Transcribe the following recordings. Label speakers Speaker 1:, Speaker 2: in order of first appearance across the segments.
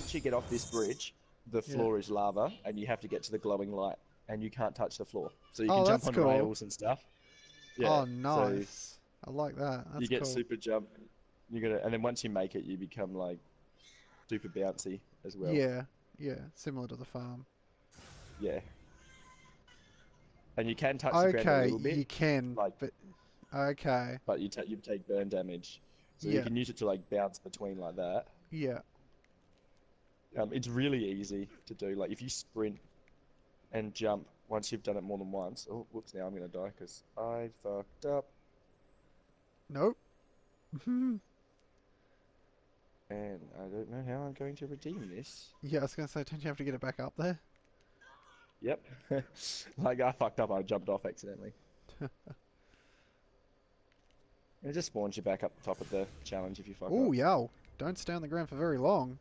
Speaker 1: once you get off this bridge, the
Speaker 2: Yeah.
Speaker 1: floor is lava, and you have to get to the glowing light, and you can't touch the floor. So you can
Speaker 2: Oh,
Speaker 1: jump
Speaker 2: that's
Speaker 1: on
Speaker 2: cool.
Speaker 1: rails and stuff. Yeah.
Speaker 2: Oh,
Speaker 1: So
Speaker 2: nice. I like that.
Speaker 1: you
Speaker 2: That's
Speaker 1: get
Speaker 2: cool.
Speaker 1: super jump. You're gonna, and then once you make it, you become like super bouncy as well.
Speaker 2: Yeah. Yeah. Similar to the farm.
Speaker 1: Yeah. And you can touch the ground a
Speaker 2: Okay,
Speaker 1: little
Speaker 2: you
Speaker 1: bit,
Speaker 2: can,
Speaker 1: like,
Speaker 2: but okay.
Speaker 1: but you take burn damage. So you
Speaker 2: Yeah.
Speaker 1: can use it to like bounce between like that.
Speaker 2: Yeah.
Speaker 1: It's really easy to do. Like if you sprint and jump once you've done it more than once. Oh, whoops! Now I'm gonna die because I fucked up,
Speaker 2: Nope.
Speaker 1: and I don't know how I'm going to redeem this.
Speaker 2: Yeah, I was gonna say, don't you have to get it back up there?
Speaker 1: Yep, like I fucked up. I jumped off accidentally. It just spawns you back up the top of the challenge if you fuck
Speaker 2: Oh,
Speaker 1: up.
Speaker 2: yo. Don't stay on the ground for very long.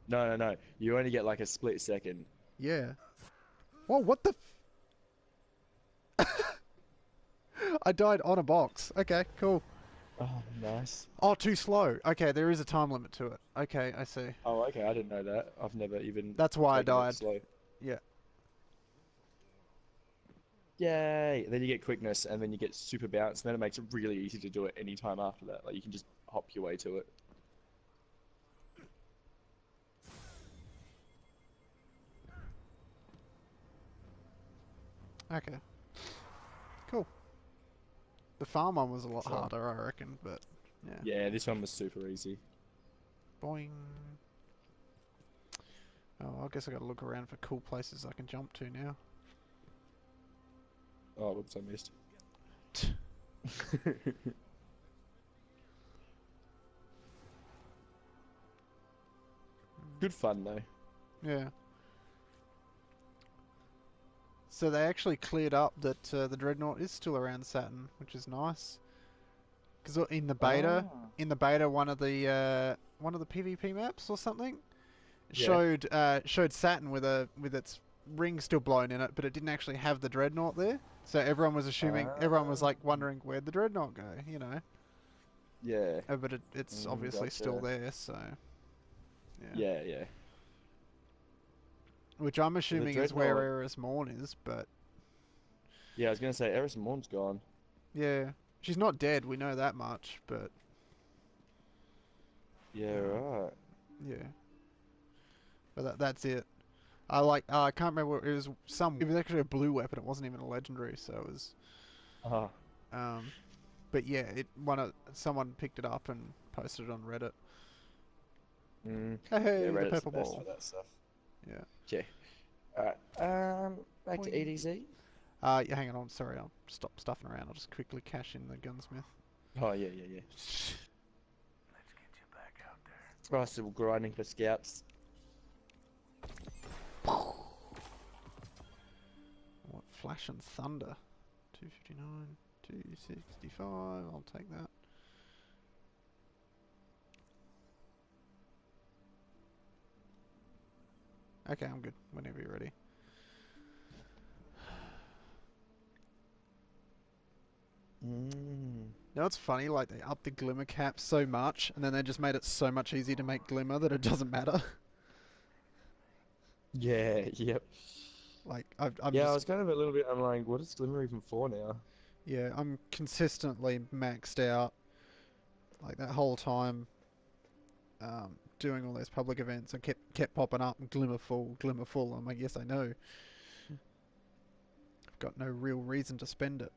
Speaker 1: No, no, no. You only get like a split second.
Speaker 2: Yeah. Whoa, what the I died on a box. Okay, cool.
Speaker 1: Oh, nice.
Speaker 2: Oh, too slow. Okay, there is a time limit to it. Okay, I see.
Speaker 1: Oh, okay. I didn't know that. I've never even
Speaker 2: That's why I
Speaker 1: taken it
Speaker 2: died.
Speaker 1: slow.
Speaker 2: Yeah.
Speaker 1: Yay! Then you get quickness, and then you get super bounce, and then it makes it really easy to do it any time after that. Like you can just hop your way to it.
Speaker 2: Okay. Cool. The farm one was a lot
Speaker 1: So
Speaker 2: harder, I reckon, but yeah.
Speaker 1: yeah, this one was super easy.
Speaker 2: Boing. Oh, I guess I gotta look around for cool places I can jump to now.
Speaker 1: Oh, whoops! I missed. Good fun though.
Speaker 2: Yeah. So they actually cleared up that the Dreadnought is still around Saturn, which is nice. Because
Speaker 1: Ah,
Speaker 2: in the beta, one of the PvP maps or something
Speaker 1: yeah.
Speaker 2: showed Saturn with its ring still blown in it, but it didn't actually have the Dreadnought there. So everyone was
Speaker 1: Ah,
Speaker 2: like wondering where'd the Dreadnought go, you know?
Speaker 1: yeah.
Speaker 2: But it's obviously still
Speaker 1: Gotcha.
Speaker 2: there, so yeah.
Speaker 1: Yeah, yeah.
Speaker 2: Which I'm
Speaker 1: So the
Speaker 2: assuming is where
Speaker 1: dreadnought.
Speaker 2: Eris Morn is, but
Speaker 1: Yeah, I was gonna say Eris Morn's gone.
Speaker 2: yeah, she's not dead. We know that much, but
Speaker 1: Yeah,
Speaker 2: um,
Speaker 1: right.
Speaker 2: yeah. But that's it. I can't remember. It was some. It was actually a blue weapon. It wasn't even a legendary, so it was.
Speaker 1: Ah,
Speaker 2: Um, but yeah, someone picked it up and posted it on Reddit.
Speaker 1: mm, yeah.
Speaker 2: Hey, the
Speaker 1: Reddit's the
Speaker 2: purple
Speaker 1: best for
Speaker 2: ball.
Speaker 1: that stuff.
Speaker 2: Yeah.
Speaker 1: Yeah. All right. Back to
Speaker 2: Boing.
Speaker 1: EDZ.
Speaker 2: Yeah, hang on. Sorry, I'll stop stuffing around. I'll just quickly cash in the gunsmith.
Speaker 1: Oh yeah, yeah, yeah. Oh, still grinding for scouts.
Speaker 2: What flash and thunder? 259, 265. I'll take that. Okay, I'm good. Whenever you're ready.
Speaker 1: Mm.
Speaker 2: Now it's funny, like they upped the glimmer cap so much, and then they just made it so much easier to make glimmer that it doesn't matter.
Speaker 1: Yeah, yep.
Speaker 2: Like I'm
Speaker 1: Yeah, I
Speaker 2: just
Speaker 1: was kind of a little bit. I'm like, what is Glimmer even for now?
Speaker 2: yeah, I'm consistently maxed out like that whole time. Doing all those public events, and kept popping up glimmer full, glimmer full. I'm like, yes, I know. I've got no real reason to spend it.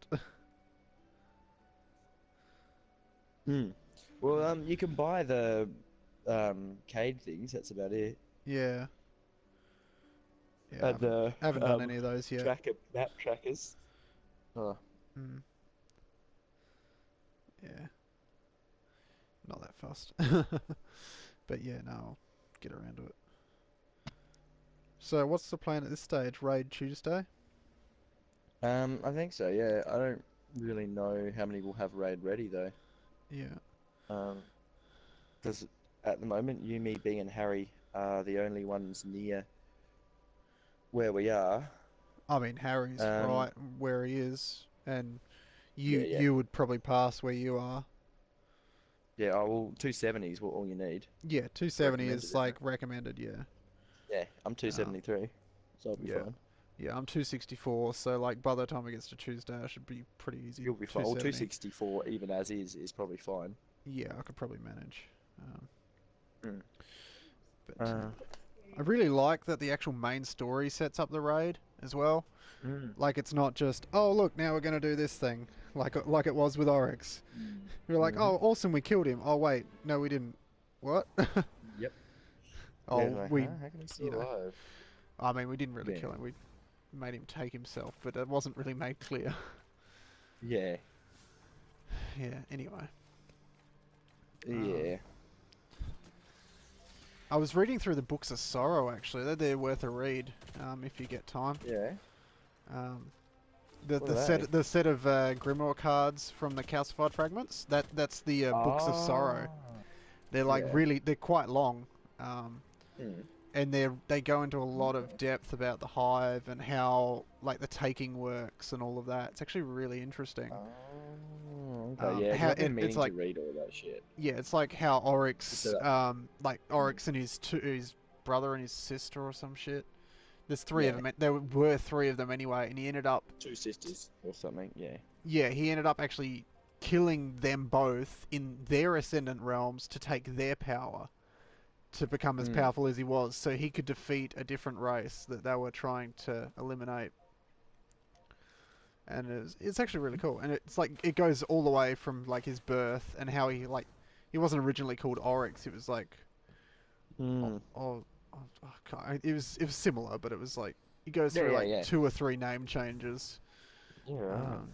Speaker 1: Hmm. Well, you can buy the Cade things. That's about it.
Speaker 2: Yeah, yeah,
Speaker 1: The
Speaker 2: I haven't done any of those yet.
Speaker 1: tracker map trackers. Oh,
Speaker 2: Mm, yeah, not that fast. But yeah, no, I'll get around to it. So, what's the plan at this stage? Raid Tuesday?
Speaker 1: I think so. Yeah, I don't really know how many will have raid ready though.
Speaker 2: Yeah.
Speaker 1: Um, because at the moment, you, me, Bing, and Harry are the only ones near where we are.
Speaker 2: I mean, Harry's
Speaker 1: Um,
Speaker 2: right where he is, and
Speaker 1: yeah, yeah,
Speaker 2: you would probably pass where you are.
Speaker 1: Yeah, oh, well, 270 is what all you need.
Speaker 2: Yeah, 270
Speaker 1: Recommended,
Speaker 2: is
Speaker 1: isn't
Speaker 2: like
Speaker 1: it?
Speaker 2: recommended. Yeah.
Speaker 1: Yeah, I'm
Speaker 2: Um,
Speaker 1: 273, so I'll be
Speaker 2: yeah.
Speaker 1: fine.
Speaker 2: Yeah, I'm 264, so like by the time it gets to Tuesday, I should be pretty easy.
Speaker 1: You'll be fine. Well,
Speaker 2: 270.
Speaker 1: 264, even as is probably fine.
Speaker 2: Yeah, I could probably manage. Um,
Speaker 1: Mm.
Speaker 2: but
Speaker 1: Uh,
Speaker 2: I really like that the actual main story sets up the raid as well.
Speaker 1: mm.
Speaker 2: Like it's not just, oh look, now we're gonna do this thing, like it was with Oryx.
Speaker 1: Mm.
Speaker 2: You're like,
Speaker 1: Mm-hmm.
Speaker 2: oh awesome, we killed him. Oh wait, no we didn't. What?
Speaker 1: Yep. Yeah,
Speaker 2: Oh
Speaker 1: like,
Speaker 2: we,
Speaker 1: huh? How can he still
Speaker 2: you know,
Speaker 1: alive?
Speaker 2: I mean we didn't really
Speaker 1: Yeah.
Speaker 2: kill him. We made him take himself, but it wasn't really made clear.
Speaker 1: Yeah.
Speaker 2: Yeah. Anyway,
Speaker 1: Yeah.
Speaker 2: I was reading through the Books of Sorrow actually. They're worth a read if you get time.
Speaker 1: Yeah.
Speaker 2: Um, the
Speaker 1: What are
Speaker 2: set the set of Grimoire cards from the Calcified Fragments. That's the Books of Sorrow. They're like
Speaker 1: Yeah.
Speaker 2: really they're quite long, um,
Speaker 1: Mm.
Speaker 2: and they go into a lot of depth about the hive and how like the taking works and all of that. It's actually really interesting.
Speaker 1: Oh, okay, yeah. 'Cause
Speaker 2: How
Speaker 1: I've been
Speaker 2: it's
Speaker 1: meaning
Speaker 2: like
Speaker 1: to read all that shit.
Speaker 2: yeah, it's like how Oryx
Speaker 1: Set
Speaker 2: like Oryx and his brother and his sister or some shit. There's three of
Speaker 1: Yeah.
Speaker 2: them. There were three of them anyway, and he ended up
Speaker 1: Two sisters or something. Yeah.
Speaker 2: he ended up actually killing them both in their ascendant realms to take their power to become as
Speaker 1: Mm.
Speaker 2: powerful as he was, so he could defeat a different race that they were trying to eliminate. And it's actually really cool, and it's like it goes all the way from like his birth and how he wasn't originally called Oryx. It was like
Speaker 1: Mm.
Speaker 2: it was similar, but it was like he goes
Speaker 1: Yeah,
Speaker 2: through
Speaker 1: yeah,
Speaker 2: like
Speaker 1: yeah.
Speaker 2: 2 or 3 name changes.
Speaker 1: Yeah. Right.
Speaker 2: Um,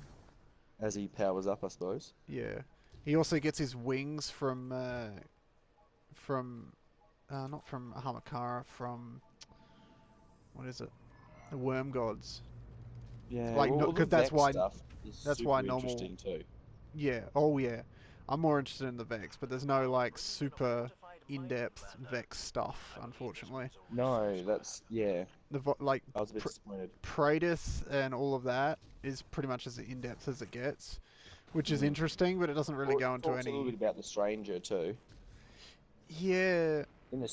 Speaker 1: As he powers up, I suppose.
Speaker 2: yeah, he also gets his wings from not from Ahamkara, from what is it? The Worm Gods.
Speaker 1: Yeah.
Speaker 2: Like,
Speaker 1: well,
Speaker 2: because
Speaker 1: the
Speaker 2: that's
Speaker 1: Vex
Speaker 2: why
Speaker 1: stuff is
Speaker 2: that's
Speaker 1: super
Speaker 2: why normal.
Speaker 1: interesting too.
Speaker 2: Yeah. Oh yeah. I'm more interested in the Vex, but there's no like super in-depth Vex stuff, unfortunately.
Speaker 1: No, that's yeah.
Speaker 2: Like
Speaker 1: I was a bit disappointed.
Speaker 2: Praedyth and all of that is pretty much as in-depth as it gets, which is
Speaker 1: Mm.
Speaker 2: interesting, but it doesn't really
Speaker 1: Well,
Speaker 2: go
Speaker 1: it
Speaker 2: into
Speaker 1: talks a little bit
Speaker 2: any.
Speaker 1: about the stranger too.
Speaker 2: Yeah.
Speaker 1: In the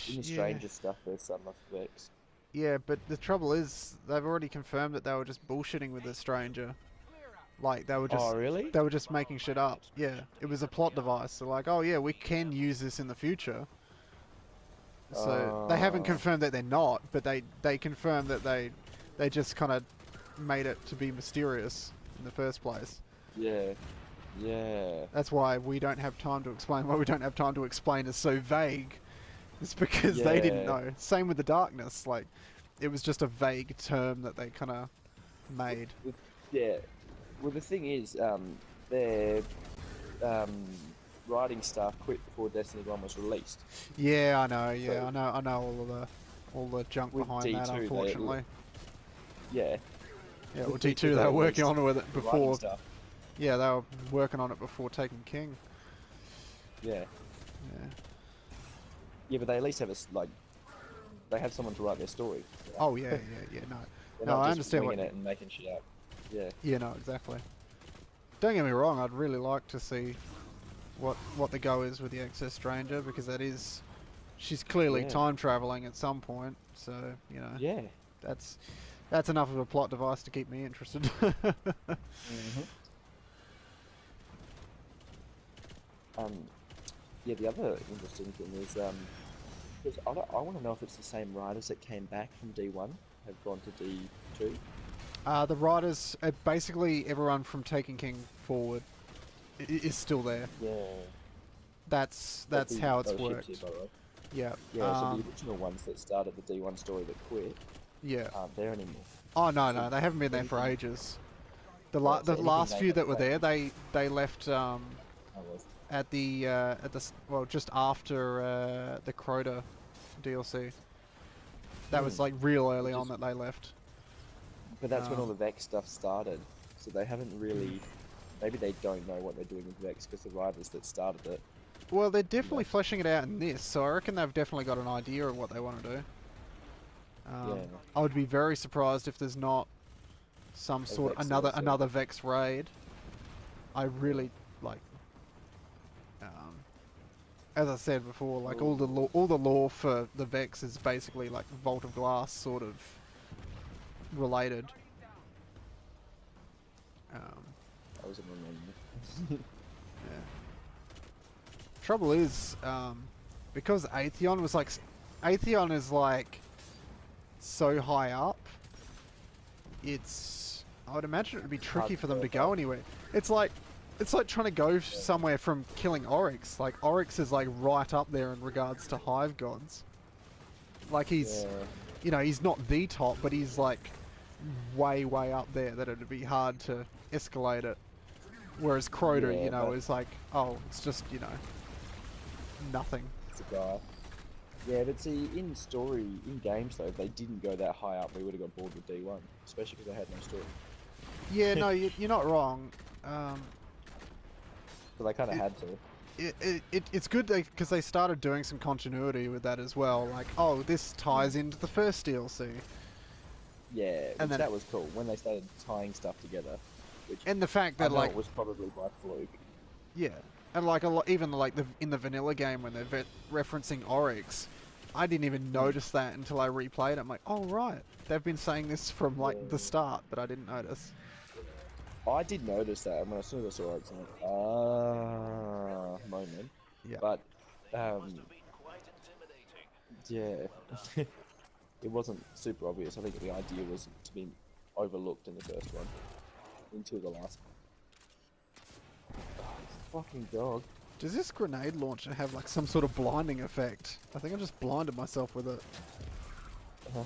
Speaker 2: Yeah.
Speaker 1: stranger stuff, there's some of Vex.
Speaker 2: Yeah, but the trouble is, they've already confirmed that they were just bullshitting with the stranger. Like they were just
Speaker 1: Oh, really?
Speaker 2: they were just making shit up. Yeah, it was a plot device. They're like, oh yeah, we can use this in the future. So they haven't
Speaker 1: Oh.
Speaker 2: confirmed that they're not, but they confirmed that they just kind of made it to be mysterious in the first place.
Speaker 1: Yeah. Yeah.
Speaker 2: That's why we don't have time to explain. Why we don't have time to explain is so vague. It's because they didn't
Speaker 1: Yeah.
Speaker 2: know. Same with the darkness. Like, it was just a vague term that they kind of made.
Speaker 1: Yeah. Well, the thing is, their writing staff quit before Destiny 1 was released.
Speaker 2: Yeah, I know. Yeah,
Speaker 1: So-
Speaker 2: I know all the junk
Speaker 1: With
Speaker 2: behind that.
Speaker 1: D2 they-
Speaker 2: Unfortunately.
Speaker 1: Yeah.
Speaker 2: Yeah, well,
Speaker 1: with
Speaker 2: D2
Speaker 1: D2
Speaker 2: they
Speaker 1: they
Speaker 2: were working
Speaker 1: released
Speaker 2: on with it
Speaker 1: the writing
Speaker 2: before.
Speaker 1: stuff.
Speaker 2: Yeah, they were working on it before taking King.
Speaker 1: Yeah.
Speaker 2: Yeah.
Speaker 1: Yeah, but they at least have they have someone to write their story.
Speaker 2: Oh yeah, yeah. No,
Speaker 1: They're
Speaker 2: no,
Speaker 1: not
Speaker 2: I
Speaker 1: just
Speaker 2: understand
Speaker 1: winging
Speaker 2: what.
Speaker 1: it and making shit up. Yeah.
Speaker 2: Yeah, no, exactly. Don't get me wrong. I'd really like to see what the go is with the Access Stranger, because she's clearly
Speaker 1: Yeah.
Speaker 2: time traveling at some point. So you know,
Speaker 1: Yeah.
Speaker 2: that's enough of a plot device to keep me interested.
Speaker 1: Mm-hmm. Yeah, the other interesting thing is, because I want to know if it's the same writers that came back from D1 have gone to D2.
Speaker 2: The writers, basically everyone from Taken King forward, is still there.
Speaker 1: Yeah.
Speaker 2: That's
Speaker 1: But
Speaker 2: how it's
Speaker 1: those ships
Speaker 2: worked.
Speaker 1: here, by the way.
Speaker 2: Yeah.
Speaker 1: Yeah, so the original ones that started the D1 story that quit
Speaker 2: Yeah.
Speaker 1: aren't there anymore.
Speaker 2: Oh no, they haven't been there for ages. The
Speaker 1: Right, so
Speaker 2: the
Speaker 1: anything
Speaker 2: last
Speaker 1: they
Speaker 2: few
Speaker 1: have
Speaker 2: that were
Speaker 1: left-
Speaker 2: there, they left
Speaker 1: Oh, well,
Speaker 2: at the well, just after the Crota DLC. That was
Speaker 1: Hmm.
Speaker 2: like real early
Speaker 1: Which
Speaker 2: on
Speaker 1: is-
Speaker 2: that they left.
Speaker 1: But that's when all
Speaker 2: Um,
Speaker 1: the Vex stuff started. So they haven't really. Maybe they don't know what they're doing with Vex because the writers that started it.
Speaker 2: Well, they're definitely fleshing it out in this, so I reckon they've definitely got an idea of what they want to do.
Speaker 1: Yeah.
Speaker 2: I would be very surprised if there's not some sort of
Speaker 1: Vex
Speaker 2: another
Speaker 1: also.
Speaker 2: another Vex raid. I really like. as I said before, like
Speaker 1: Ooh.
Speaker 2: all the lore for the Vex is basically like Vault of Glass sort of related. Um,
Speaker 1: I wasn't remembering.
Speaker 2: yeah. Trouble is, because Atheon was like, Atheon is like so high up. I would imagine it would be
Speaker 1: Hard
Speaker 2: tricky
Speaker 1: to
Speaker 2: for them
Speaker 1: go
Speaker 2: to
Speaker 1: above.
Speaker 2: go anywhere. It's like, it's like trying to go
Speaker 1: Yeah.
Speaker 2: somewhere from killing Oryx. Like Oryx is like right up there in regards to Hive Gods. Like he's,
Speaker 1: Yeah.
Speaker 2: you know, he's not the top, but he's like way up there that it'd be hard to escalate it. Whereas Crota, you
Speaker 1: Yeah,
Speaker 2: know,
Speaker 1: but
Speaker 2: is like, oh, it's just, you know, nothing.
Speaker 1: it's a guy. Yeah, but see, in story, in games though, if they didn't go that high up, we would have got bored with D1, especially because they had no story.
Speaker 2: Yeah, no, you're not wrong. Um,
Speaker 1: So they kind of
Speaker 2: it,
Speaker 1: had to.
Speaker 2: it's good because they started doing some continuity with that as well. Like, oh, this
Speaker 1: Mm.
Speaker 2: ties into the first DLC,
Speaker 1: Yeah,
Speaker 2: and
Speaker 1: which
Speaker 2: then
Speaker 1: that was cool when they started tying stuff together. Which
Speaker 2: and the fact
Speaker 1: I
Speaker 2: that
Speaker 1: know
Speaker 2: like
Speaker 1: it was probably by fluke.
Speaker 2: yeah, and like a lot even like the in the vanilla game when they're referencing Oryx, I didn't even
Speaker 1: Mm.
Speaker 2: notice that until I replayed it. I'm like, oh right, they've been saying this from
Speaker 1: Yeah.
Speaker 2: like the start, but I didn't notice.
Speaker 1: I did notice that, and when as soon as I saw it, it's like, ah, moment.
Speaker 2: Yeah.
Speaker 1: But, yeah, it wasn't super obvious. I think the idea was to be overlooked in the first one until the last one. Oh, this fucking dog.
Speaker 2: Does this grenade launcher have like some sort of blinding effect? I think I just blinded myself with it.
Speaker 1: Uh-huh.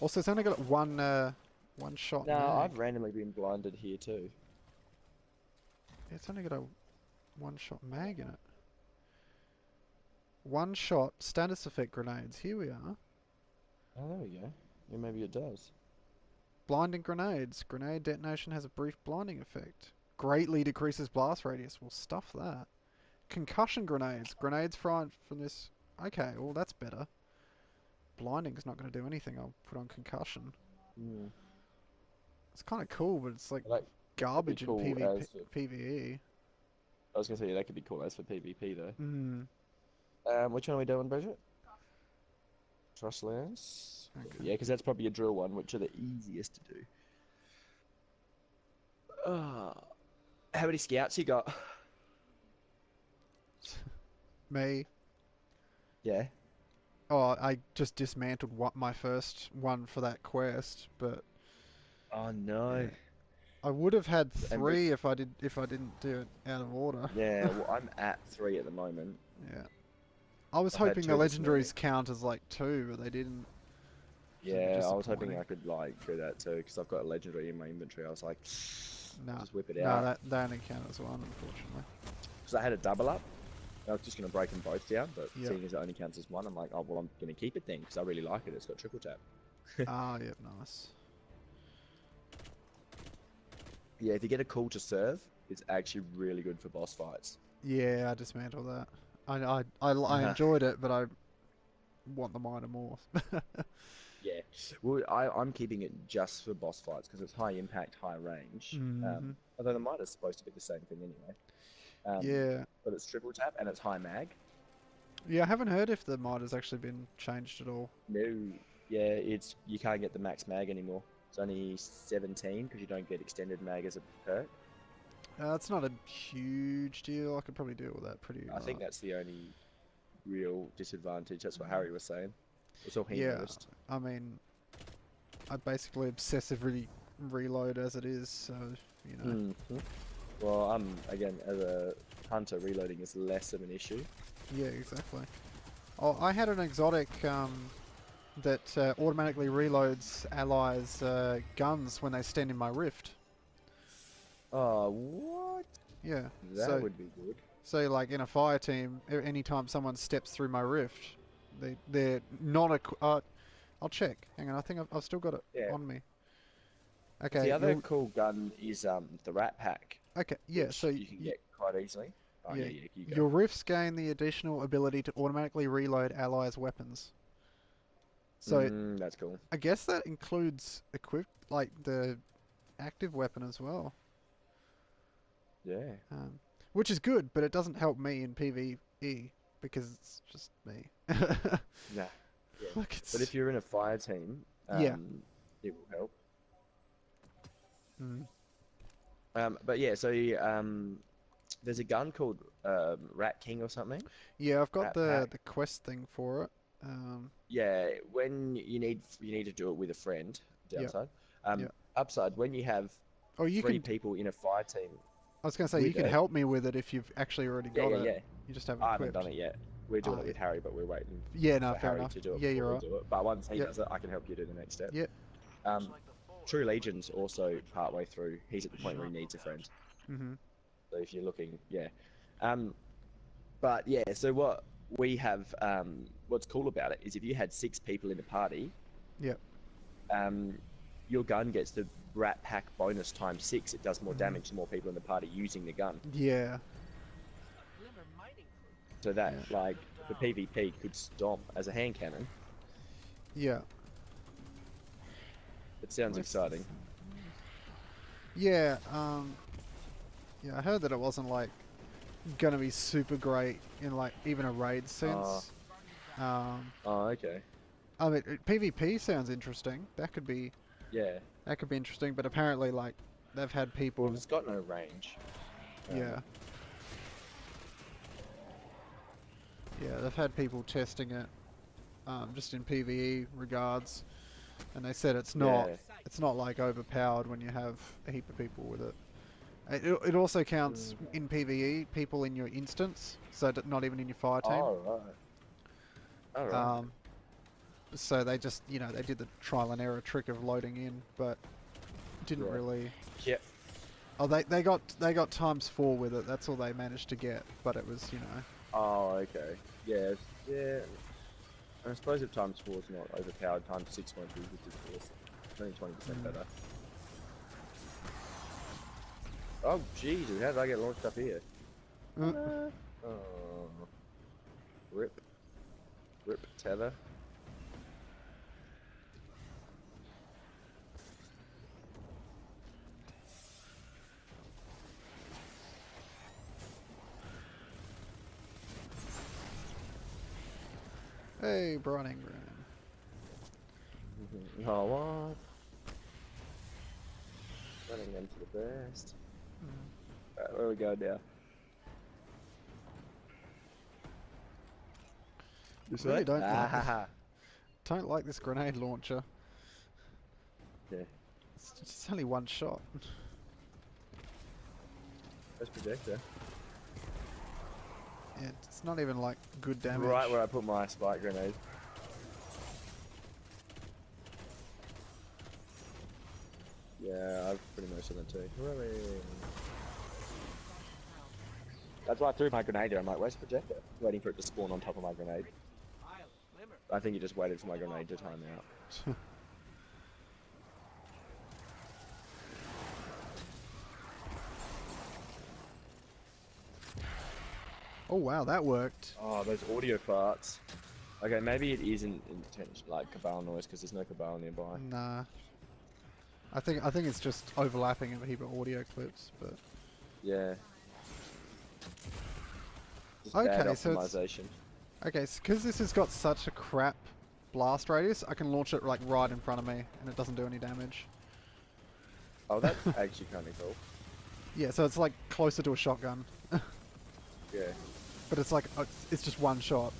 Speaker 2: Also, it's only got one shot
Speaker 1: No,
Speaker 2: mag.
Speaker 1: I've randomly been blinded here too.
Speaker 2: It's only got a one shot mag in it. One shot status effect grenades. Here we are.
Speaker 1: Oh, there we go. Yeah, maybe it does.
Speaker 2: Blinding grenades. Grenade detonation has a brief blinding effect. Greatly decreases blast radius. Well, stuff that. Concussion grenades. Grenades fired from this. Okay, well that's better. Blinding's not going to do anything. I'll put on concussion.
Speaker 1: Mm.
Speaker 2: It's kind of cool, but it's like
Speaker 1: Like, that'd be
Speaker 2: garbage in
Speaker 1: cool as for,
Speaker 2: PvE.
Speaker 1: I was gonna say that could be cool as for PvP though.
Speaker 2: Hmm.
Speaker 1: Which one are we doing, Bridget? Trustlands?
Speaker 2: Okay.
Speaker 1: Yeah, because that's probably a drill one, which are the easiest to do. How many scouts you got?
Speaker 2: Me.
Speaker 1: Yeah.
Speaker 2: Oh, I just dismantled my first one for that quest, but
Speaker 1: Oh
Speaker 2: yeah.
Speaker 1: no.
Speaker 2: I would have had
Speaker 1: And we,
Speaker 2: three if I didn't do it out of order.
Speaker 1: yeah, well, I'm at 3 at the moment.
Speaker 2: Yeah. I was
Speaker 1: I've had
Speaker 2: hoping the
Speaker 1: 2 this morning.
Speaker 2: legendaries count as like 2, but they didn't. Which is a bit
Speaker 1: Yeah, I was hoping
Speaker 2: disappointing.
Speaker 1: I could like do that too, because I've got a legendary in my inventory. I was like,
Speaker 2: No,
Speaker 1: just whip it
Speaker 2: no,
Speaker 1: out.
Speaker 2: that only count as one, unfortunately.
Speaker 1: Because I had a double up. I was just gonna break them both down, but
Speaker 2: Yeah.
Speaker 1: seeing as it only counts as one, I'm like, oh well, I'm gonna keep it then, because I really like it. It's got triple tap.
Speaker 2: Ah, yep, nice.
Speaker 1: Yeah, if you get a call to serve, it's actually really good for boss fights.
Speaker 2: Yeah, I dismantled that. I enjoyed it, but I want the minor more.
Speaker 1: Yeah, well, I'm keeping it just for boss fights because it's high impact, high range.
Speaker 2: Hmm.
Speaker 1: Although the might is supposed to be the same thing anyway.
Speaker 2: Yeah.
Speaker 1: But it's triple tap and it's high mag.
Speaker 2: Yeah, I haven't heard if the mod has actually been changed at all.
Speaker 1: No, yeah, you can't get the max mag anymore. It's only 17 because you don't get extended mag as a perk.
Speaker 2: It's not a huge deal. I could probably deal with that pretty
Speaker 1: I think that's the only real disadvantage. That's what Harry was saying. It's all he
Speaker 2: yeah,
Speaker 1: noticed.
Speaker 2: I mean, I basically obsessively reload as it is, so, you know.
Speaker 1: Mhm. Well, again, as a hunter, reloading is less of an issue.
Speaker 2: Yeah, exactly. Oh, I had an exotic that automatically reloads allies' guns when they stand in my rift.
Speaker 1: Oh, what?
Speaker 2: Yeah.
Speaker 1: That would be good.
Speaker 2: So like in a fire team, anytime someone steps through my rift, they're not a. I'll check. Hang on, I think I've still got it
Speaker 1: Yeah.
Speaker 2: on me. Okay.
Speaker 1: The other cool gun is the Rat Pack,
Speaker 2: Okay. Yeah.
Speaker 1: which
Speaker 2: So
Speaker 1: you can get quite easily. Oh
Speaker 2: yeah,
Speaker 1: yeah, you go.
Speaker 2: your rifts gain the additional ability to automatically reload allies' weapons. So
Speaker 1: That's cool.
Speaker 2: I guess that includes like the active weapon as well,
Speaker 1: Yeah.
Speaker 2: which is good, but it doesn't help me in PvE because it's just me.
Speaker 1: Nah. Yeah.
Speaker 2: Like it's,
Speaker 1: But if you're in a fire team,
Speaker 2: Yeah.
Speaker 1: it will help.
Speaker 2: Mm.
Speaker 1: But yeah, so there's a gun called Rat King or something.
Speaker 2: Yeah, I've got
Speaker 1: Rat
Speaker 2: the
Speaker 1: Pack.
Speaker 2: quest thing for it.
Speaker 1: Yeah, when you need to do it with a friend.
Speaker 2: Yep,
Speaker 1: Downside. Um,
Speaker 2: yep.
Speaker 1: upside, when you have
Speaker 2: Oh, you
Speaker 1: three
Speaker 2: can.
Speaker 1: people in a fire team
Speaker 2: I was gonna say you
Speaker 1: with
Speaker 2: can
Speaker 1: it.
Speaker 2: help me with it if you've actually already
Speaker 1: Yeah,
Speaker 2: got
Speaker 1: yeah,
Speaker 2: it.
Speaker 1: yeah.
Speaker 2: You just haven't
Speaker 1: I haven't done
Speaker 2: equipped.
Speaker 1: it yet. We're doing
Speaker 2: Ah,
Speaker 1: it with Harry, but we're waiting
Speaker 2: yeah, no,
Speaker 1: for
Speaker 2: fair
Speaker 1: Harry
Speaker 2: enough.
Speaker 1: to do it
Speaker 2: Yeah,
Speaker 1: before
Speaker 2: you're
Speaker 1: we
Speaker 2: right.
Speaker 1: do it. But once he
Speaker 2: Yep,
Speaker 1: does it, I can help you do the next step.
Speaker 2: yep.
Speaker 1: Um, True Legion's also partway through. He's at the point where he needs a friend.
Speaker 2: Mhm.
Speaker 1: So if you're looking, yeah. Um, but yeah, so what we have, what's cool about it is if you had 6 people in the party,
Speaker 2: Yep.
Speaker 1: um, your gun gets the Rat Pack bonus times 6. It does more
Speaker 2: Mhm.
Speaker 1: damage to more people in the party using the gun.
Speaker 2: Yeah.
Speaker 1: So that,
Speaker 2: Yeah.
Speaker 1: like, the PvP could stomp as a hand cannon.
Speaker 2: Yeah.
Speaker 1: It sounds
Speaker 2: Where's
Speaker 1: exciting.
Speaker 2: this? Yeah. Yeah, I heard that it wasn't like gonna be super great in like even a raid sense. Um,
Speaker 1: Oh, okay.
Speaker 2: I mean, PvP sounds interesting.
Speaker 1: Yeah.
Speaker 2: That could be interesting, but apparently, like, they've had
Speaker 1: Well,
Speaker 2: people.
Speaker 1: it's got no range.
Speaker 2: Yeah. Yeah, they've had people testing it, just in PvE regards, and they said it's not.
Speaker 1: Yeah.
Speaker 2: It's not like overpowered when you have a heap of people with it. It also counts in PvE people in your instance, so not even in your fire team.
Speaker 1: Oh, right. All right.
Speaker 2: So they just, they did the trial and error trick of loading in, but didn't
Speaker 1: Right.
Speaker 2: really.
Speaker 1: Yep.
Speaker 2: Oh, they got ×4 with it. That's all they managed to get, but it was,
Speaker 1: Oh, okay. Yeah. Yeah. I suppose if times 4 is not overpowered, times 6 won't be ridiculous. It's only 20% better. Oh, Jesus, how did I get launched up here?
Speaker 2: Uh,
Speaker 1: Oh. Rip. Rip tether.
Speaker 2: Hey, Brian Ingram.
Speaker 1: Oh, what? Running them to the best. Alright, where we go now? This
Speaker 2: Really
Speaker 1: way?
Speaker 2: don't like
Speaker 1: Ah,
Speaker 2: this.
Speaker 1: ha, ha.
Speaker 2: Don't like this grenade launcher.
Speaker 1: Yeah.
Speaker 2: It's only one shot.
Speaker 1: First projector.
Speaker 2: Yeah, it's not even like good damage.
Speaker 1: Right where I put my spike grenade. Yeah, I've pretty much done it too. Hooray. That's why I threw my grenade there. I'm like, where's the projector? Waiting for it to spawn on top of my grenade. I think he just waited for my grenade to time out.
Speaker 2: Oh wow, that worked.
Speaker 1: Oh, those audio parts. Okay, maybe it isn't intentional, like Cabal noise, because there's no Cabal nearby.
Speaker 2: Nah. I think it's just overlapping a heap of audio clips, but
Speaker 1: Yeah. Just
Speaker 2: Okay,
Speaker 1: bad
Speaker 2: so it's-
Speaker 1: optimization.
Speaker 2: okay, because this has got such a crap blast radius, I can launch it like right in front of me, and it doesn't do any damage.
Speaker 1: Oh, that's actually kind of cool.
Speaker 2: Yeah, so it's like closer to a shotgun,
Speaker 1: Yeah.
Speaker 2: but it's like it's just one shot.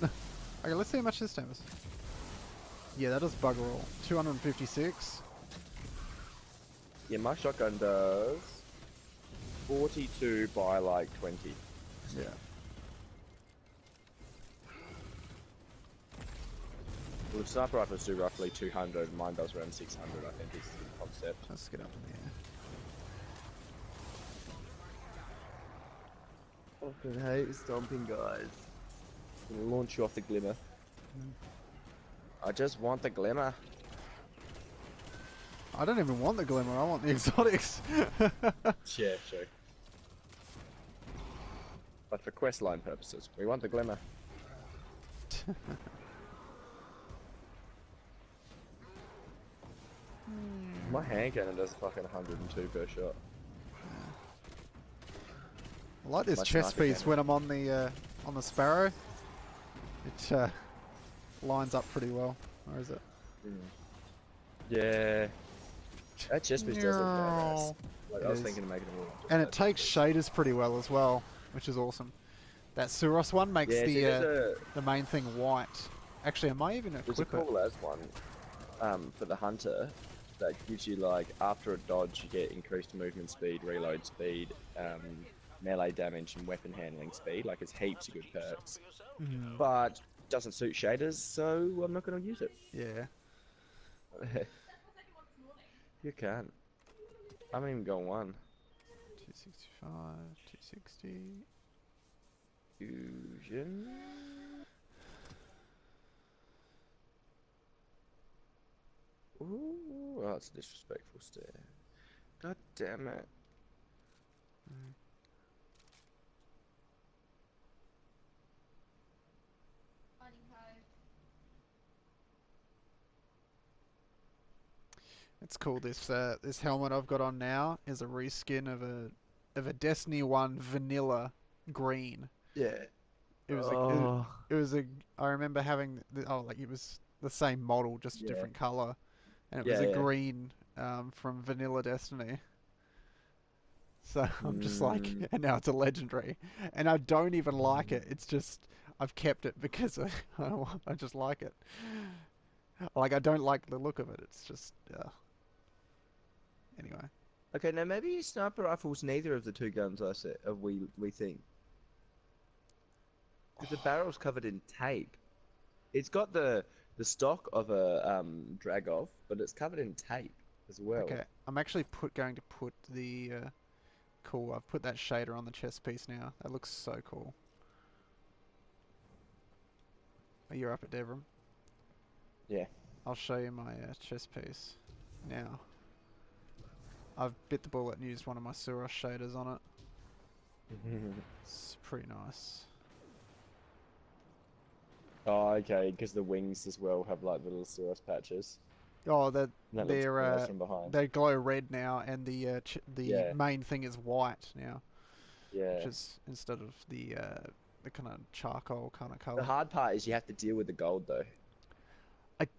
Speaker 2: Okay, let's see how much this does. Yeah, that does bugger all. 256.
Speaker 1: Yeah, my shotgun does 42 by like 20.
Speaker 2: Yeah.
Speaker 1: Well, the sniper rifles do roughly 200, mine does around 600, I think is the concept.
Speaker 2: Let's get up in the air.
Speaker 1: Fucking hate stomping, guys. I'm gonna launch you off the glimmer. I just want the glimmer.
Speaker 2: I don't even want the glimmer. I want the exotics.
Speaker 1: Yeah, sure. But for questline purposes, we want the glimmer. My hand cannon does fucking 102 per shot.
Speaker 2: I like this
Speaker 1: My
Speaker 2: chest
Speaker 1: sniper
Speaker 2: piece
Speaker 1: cannon.
Speaker 2: when I'm on the Sparrow. It lines up pretty well. Or is it?
Speaker 1: Yeah. That chest piece does look badass. Like,
Speaker 2: It
Speaker 1: I was
Speaker 2: is.
Speaker 1: thinking of making a wall.
Speaker 2: And it takes shaders pretty well as well, which is awesome. That Suros one makes
Speaker 1: Yeah, see,
Speaker 2: the main thing white. Actually, I might even
Speaker 1: there's a
Speaker 2: equip it.
Speaker 1: cool as one for the hunter that gives you like after a dodge you get increased movement speed, reload speed, melee damage, and weapon handling speed. Like it's heaps of good perks, but doesn't suit shaders, so I'm not going to use it.
Speaker 2: Yeah.
Speaker 1: You can. I haven't even got one.
Speaker 2: 265, 260.
Speaker 1: Fusion. Ooh, oh, that's a disrespectful stare. God damn it.
Speaker 2: It's cool. This helmet I've got on now is a reskin of a Destiny 1 vanilla green.
Speaker 1: Yeah.
Speaker 2: It was it was a I remember having like it was the same model, just a
Speaker 1: Yeah.
Speaker 2: different color, and it
Speaker 1: Yeah,
Speaker 2: was a
Speaker 1: yeah.
Speaker 2: green from Vanilla Destiny. So I'm just like, and now it's a legendary, and I don't even like it. It's just I've kept it because I just like it. Like I don't like the look of it. It's just anyway.
Speaker 1: Okay, now maybe sniper rifles neither of the two guns I said we think. Because the barrel's covered in tape. It's got the stock of a Dragov, but it's covered in tape as well.
Speaker 2: Okay, I'm actually going to put the cool. I've put that shader on the chest piece now. That looks so cool. Oh, you're up at Devram.
Speaker 1: Yeah.
Speaker 2: I'll show you my chest piece now. I've bit the bullet and used one of my Suros shaders on it. It's pretty nice.
Speaker 1: Oh, okay, because the wings as well have like little Suros patches.
Speaker 2: Oh,
Speaker 1: And that looks nice from behind.
Speaker 2: they glow red now, and the
Speaker 1: Yeah.
Speaker 2: main thing is white now,
Speaker 1: Yeah.
Speaker 2: which is instead of the kind of charcoal kind of
Speaker 1: The
Speaker 2: color.
Speaker 1: hard part is you have to deal with the gold though.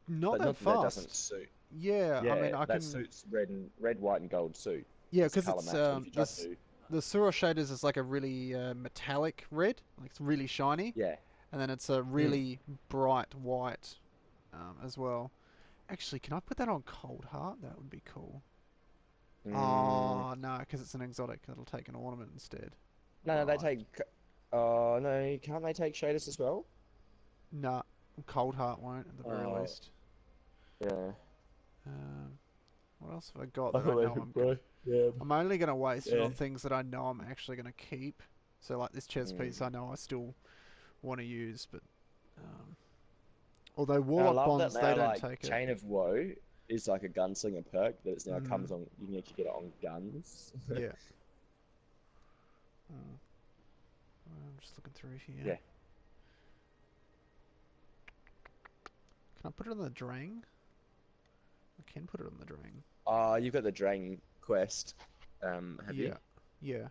Speaker 2: Not
Speaker 1: But
Speaker 2: that
Speaker 1: not that
Speaker 2: fast.
Speaker 1: doesn't suit.
Speaker 2: Yeah,
Speaker 1: Yeah,
Speaker 2: I mean I
Speaker 1: that
Speaker 2: can.
Speaker 1: suits red, white, and gold suit.
Speaker 2: Yeah,
Speaker 1: It's
Speaker 2: because
Speaker 1: colour
Speaker 2: it's
Speaker 1: matching if you try to.
Speaker 2: the Suros shaders is like a really metallic red, like it's really shiny,
Speaker 1: Yeah.
Speaker 2: and then it's a really bright white as well. Actually, can I put that on Cold Heart? That would be cool. Oh no, because it's an exotic. That'll take an ornament instead.
Speaker 1: No, they
Speaker 2: Right.
Speaker 1: take. Oh no, can't they take shaders as well?
Speaker 2: Nah, Cold Heart won't at the very
Speaker 1: Oh.
Speaker 2: least.
Speaker 1: Yeah.
Speaker 2: What else have I got that I know I'm only going to waste it on things that I know I'm actually going to keep. So like this chest piece, I know I still want to use, but although
Speaker 1: I
Speaker 2: Warlock
Speaker 1: love
Speaker 2: Bonds,
Speaker 1: that
Speaker 2: they
Speaker 1: now,
Speaker 2: don't
Speaker 1: like,
Speaker 2: take it.
Speaker 1: Chain of Woe is like a gunslinger perk that now comes on. You can actually get it on guns.
Speaker 2: Yeah. I'm just looking through here.
Speaker 1: Yeah.
Speaker 2: Can I put it on the Drang? I can put it on the Drang.
Speaker 1: You've got the Drang quest. Have you?
Speaker 2: Yeah.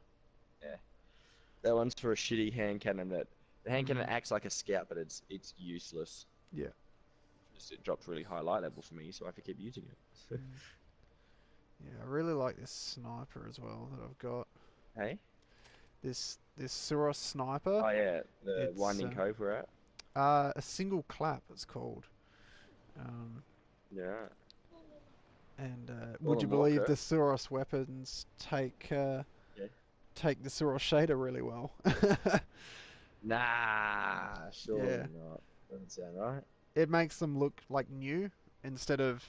Speaker 1: That one's for a shitty hand cannon. The hand cannon acts like a scout, but it's useless.
Speaker 2: Yeah.
Speaker 1: It drops really high light level for me, so I have to keep using it.
Speaker 2: Yeah, I really like this sniper as well that I've got.
Speaker 1: Hey?
Speaker 2: This Suros sniper.
Speaker 1: Oh yeah, the
Speaker 2: It's,
Speaker 1: Winding Cove we're at.
Speaker 2: A single clap it's called.
Speaker 1: Yeah.
Speaker 2: And
Speaker 1: Well,
Speaker 2: would you
Speaker 1: a
Speaker 2: believe
Speaker 1: walker.
Speaker 2: the Suros weapons take the Suros shader really well?
Speaker 1: Nah, surely
Speaker 2: Yeah.
Speaker 1: not. Doesn't sound right.
Speaker 2: It makes them look like new instead of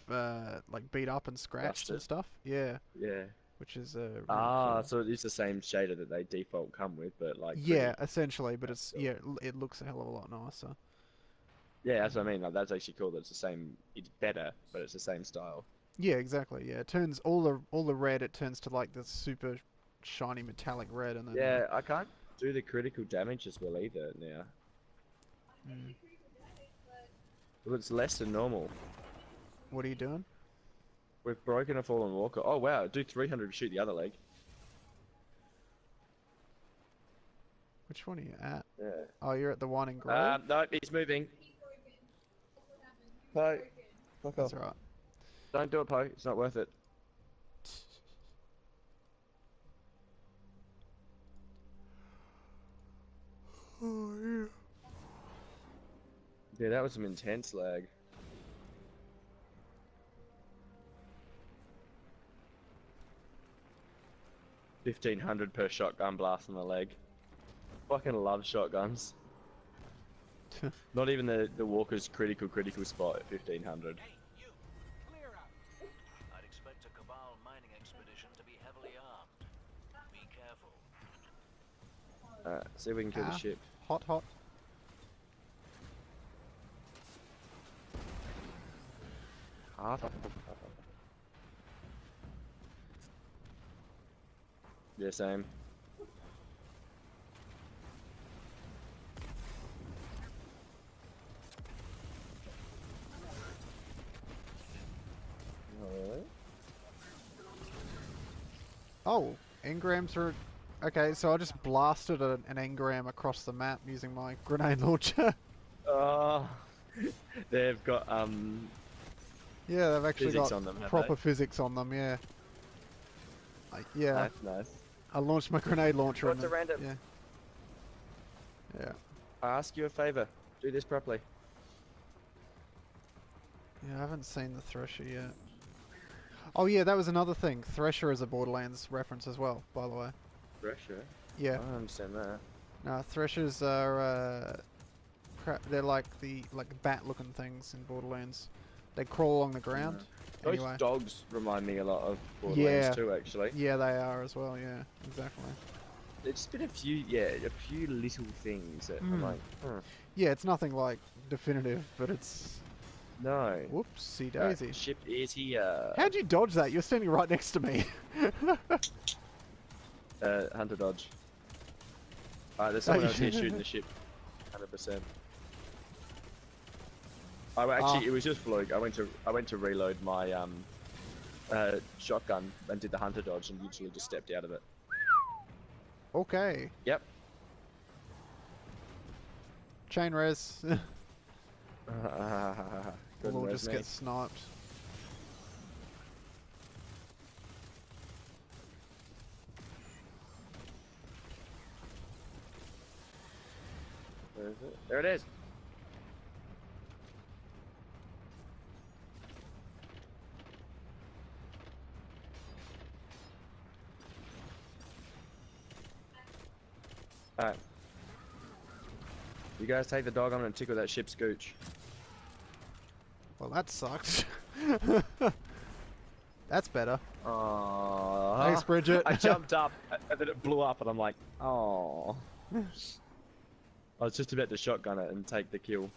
Speaker 2: like beat up and scratched and
Speaker 1: Rusted.
Speaker 2: stuff. Yeah,
Speaker 1: Yeah.
Speaker 2: which is really
Speaker 1: Ah,
Speaker 2: cool.
Speaker 1: so it is the same shader that they default come with, but like.
Speaker 2: Yeah,
Speaker 1: pretty-
Speaker 2: essentially, but
Speaker 1: That's
Speaker 2: it's it looks a hell of a lot nicer.
Speaker 1: Yeah, that's what I mean. Like, that's actually cool. That it's the same. It's better, but it's the same style.
Speaker 2: Yeah, exactly. Yeah, it turns all the red. It turns to like the super shiny metallic red, and then
Speaker 1: Yeah, I can't do the critical damage as well either now. Well, it's less than normal.
Speaker 2: What are you doing?
Speaker 1: We've broken a fallen walker. Oh wow, do 300 shoot the other leg.
Speaker 2: Which one are you at?
Speaker 1: Yeah.
Speaker 2: Oh, you're at the one in Grove?
Speaker 1: No, he's moving. Poe, fuck
Speaker 2: That's
Speaker 1: off.
Speaker 2: right.
Speaker 1: Don't do it, Poe. It's not worth it.
Speaker 2: Oh, yeah.
Speaker 1: Yeah, that was some intense lag. 1500 per shotgun blast on the leg. Fucking love shotguns. Not even the Walker's critical spot at 1500.
Speaker 3: Hey, you! Clear out! I'd expect a Cabal mining expedition to be heavily armed. Be careful.
Speaker 1: Alright, see if we can kill the
Speaker 2: Ah.
Speaker 1: ship.
Speaker 2: Hot, hot.
Speaker 1: Yeah, same. Alright.
Speaker 2: Oh, engrams are... Okay, so I just blasted an engram across the map using my grenade launcher.
Speaker 1: Oh, they've got
Speaker 2: Yeah, they've actually
Speaker 1: physics
Speaker 2: got
Speaker 1: on them, have
Speaker 2: proper
Speaker 1: they?
Speaker 2: physics on them, yeah. Yeah,
Speaker 1: That's nice.
Speaker 2: I launched my grenade launcher
Speaker 1: What's
Speaker 2: and
Speaker 1: a random?
Speaker 2: yeah. Yeah.
Speaker 1: I ask you a favor. Do this properly.
Speaker 2: Yeah, I haven't seen the Thresher yet. Oh yeah, that was another thing. Thresher is a Borderlands reference as well, by the way.
Speaker 1: Pressure.
Speaker 2: Yeah.
Speaker 1: I understand that.
Speaker 2: No, Threshers are they're like the bat-looking things in Borderlands. They crawl along the ground.
Speaker 1: Those
Speaker 2: Anyway.
Speaker 1: dogs remind me a lot of Borderlands
Speaker 2: Yeah.
Speaker 1: too, actually.
Speaker 2: Yeah, they are as well. Yeah, exactly.
Speaker 1: There's just been a few little things that I'm
Speaker 2: Mm.
Speaker 1: like,
Speaker 2: Yeah, it's nothing like definitive, but it's
Speaker 1: no.
Speaker 2: whoopsie
Speaker 1: Right,
Speaker 2: daisy.
Speaker 1: ship is here.
Speaker 2: How'd you dodge that? You're standing right next to me.
Speaker 1: Hunter dodge. Alright, there's someone else here shooting the ship. 100%. Actually, it was just fluke. I went to reload my shotgun and did the hunter dodge and literally just stepped out of it.
Speaker 2: Okay.
Speaker 1: Yep.
Speaker 2: Chain res.
Speaker 1: Good
Speaker 2: We'll
Speaker 1: res,
Speaker 2: just
Speaker 1: mate.
Speaker 2: get sniped.
Speaker 1: Where is it? There it is. Alright. You guys take the dog, I'm gonna tickle that ship scooch.
Speaker 2: Well, that sucked. That's better.
Speaker 1: Aww.
Speaker 2: Thanks, Bridget.
Speaker 1: I jumped up and then it blew up and I'm like, oh. I was just about to shotgun it and take the kill.